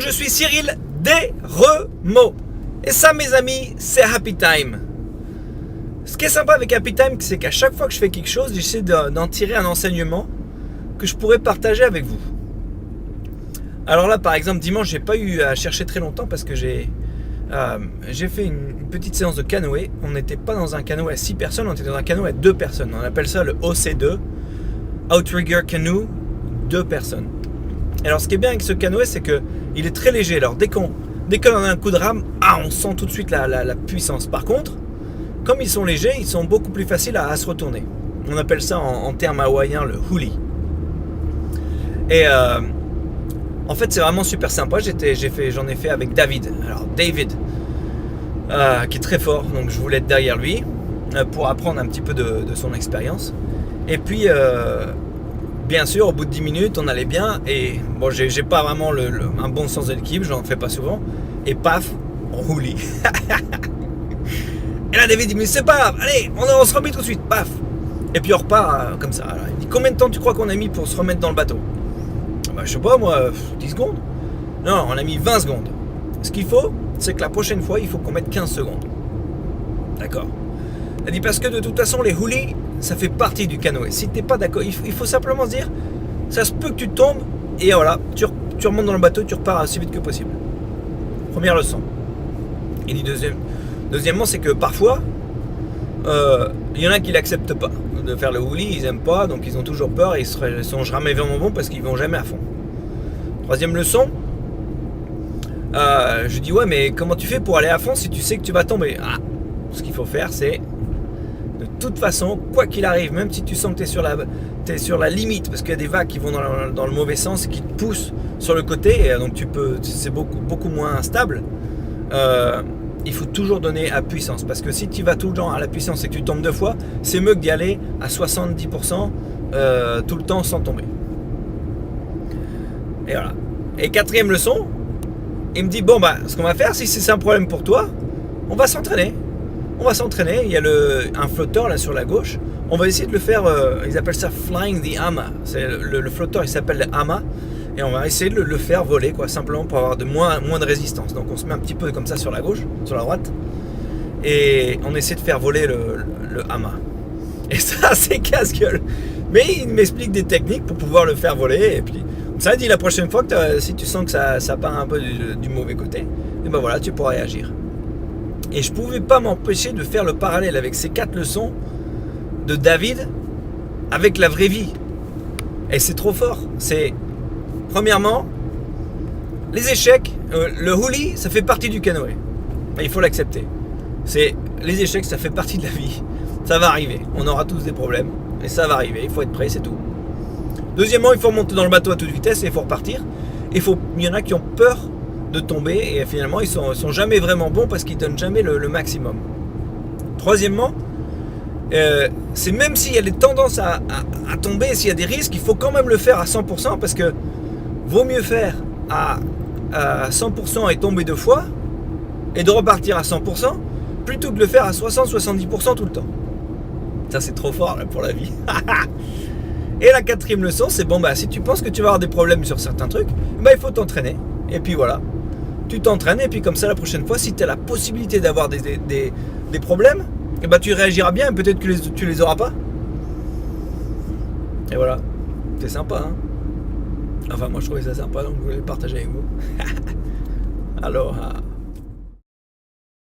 je suis Cyril Desremaux. Et ça, mes amis, c'est Happy Time. Ce qui est sympa avec Happy Time, c'est qu'à chaque fois que je fais quelque chose, j'essaie d'en tirer un enseignement que je pourrais partager avec vous. Alors là, par exemple, dimanche, j'ai pas eu à chercher très longtemps parce que j'ai fait une petite séance de canoë. On n'était pas dans un canoë à 6 personnes, on était dans un canoë à 2 personnes. On appelle ça le OC2, Outrigger Canoe, 2 personnes. Alors ce qui est bien avec ce canoë, c'est qu'il est très léger. Alors dès qu'on a un coup de rame, on sent tout de suite la puissance. Par contre, comme ils sont légers, ils sont beaucoup plus faciles à se retourner. On appelle ça en termes hawaïens le huli. Et en fait, c'est vraiment super sympa. J'en ai fait avec David. Alors David, qui est très fort, donc je voulais être derrière lui pour apprendre un petit peu de son expérience. Et puis, bien sûr, au bout de 10 minutes, on allait bien. Et bon, j'ai pas vraiment un bon sens de l'équilibre, j'en fais pas souvent. Et paf, on roule. Et là, David dit, mais c'est pas grave, allez, on se remet tout de suite, paf. Et puis on repart comme ça. Alors, il dit, combien de temps tu crois qu'on a mis pour se remettre dans le bateau? Je sais pas, moi, 10 secondes. Non, on a mis 20 secondes. Ce qu'il faut, c'est que la prochaine fois, il faut qu'on mette 15 secondes. D'accord. Elle dit, parce que de toute façon, les houlis, ça fait partie du canoë. Si t'es pas d'accord, il faut simplement se dire, ça se peut que tu tombes, et voilà, tu remontes dans le bateau, tu repars aussi vite que possible. Première leçon. Il dit deuxièmement, c'est que parfois, il y en a qui l'acceptent pas de faire le huli, ils aiment pas, donc ils ont toujours peur et ils sont jamais vraiment bons parce qu'ils vont jamais à fond. Troisième leçon, je dis ouais, mais comment tu fais pour aller à fond si tu sais que tu vas tomber? Ce qu'il faut faire, c'est de toute façon, quoi qu'il arrive, même si tu sens que t'es sur la limite, parce qu'il y a des vagues qui vont dans le mauvais sens et qui te poussent sur le côté, et donc c'est beaucoup moins stable. Il faut toujours donner à puissance, parce que si tu vas tout le temps à la puissance et que tu tombes 2 fois, c'est mieux que d'y aller à 70% tout le temps sans tomber. Et voilà. Et quatrième leçon, il me dit bon ce qu'on va faire, si c'est un problème pour toi, on va s'entraîner. Il y a un flotteur là sur la gauche. On va essayer de le faire. Ils appellent ça flying the ama. C'est le flotteur, il s'appelle le ama. Et on va essayer de le faire voler, quoi, simplement pour avoir moins de résistance. Donc on se met un petit peu comme ça sur la gauche, sur la droite, et on essaie de faire voler le hama. Et ça, c'est casse-gueule. Mais il m'explique des techniques pour pouvoir le faire voler. Et puis, ça dit la prochaine fois que si tu sens que ça part un peu du mauvais côté, et ben voilà, tu pourras réagir. Et je pouvais pas m'empêcher de faire le parallèle avec ces 4 leçons de David avec la vraie vie. Et c'est trop fort. Premièrement, les échecs, le huli, ça fait partie du canoë. Il faut l'accepter. Les échecs, ça fait partie de la vie. Ça va arriver. On aura tous des problèmes. Et ça va arriver. Il faut être prêt, c'est tout. Deuxièmement, il faut monter dans le bateau à toute vitesse et il faut repartir. Il y en a qui ont peur de tomber et finalement, ils sont jamais vraiment bons parce qu'ils donnent jamais le maximum. Troisièmement, c'est même s'il y a des tendances à tomber, s'il y a des risques, il faut quand même le faire à 100% parce que vaut mieux faire à 100% et tomber 2 fois et de repartir à 100% plutôt que de le faire à 60-70% tout le temps. Ça, c'est trop fort là, pour la vie. Et la 4e leçon, c'est si tu penses que tu vas avoir des problèmes sur certains trucs, il faut t'entraîner. Et puis voilà, tu t'entraînes et puis comme ça, la prochaine fois, si tu as la possibilité d'avoir des problèmes, tu réagiras bien et peut-être que tu les auras pas. Et voilà, c'est sympa, hein. Enfin, moi je trouvais ça sympa, donc je voulais le partager avec vous. Alors,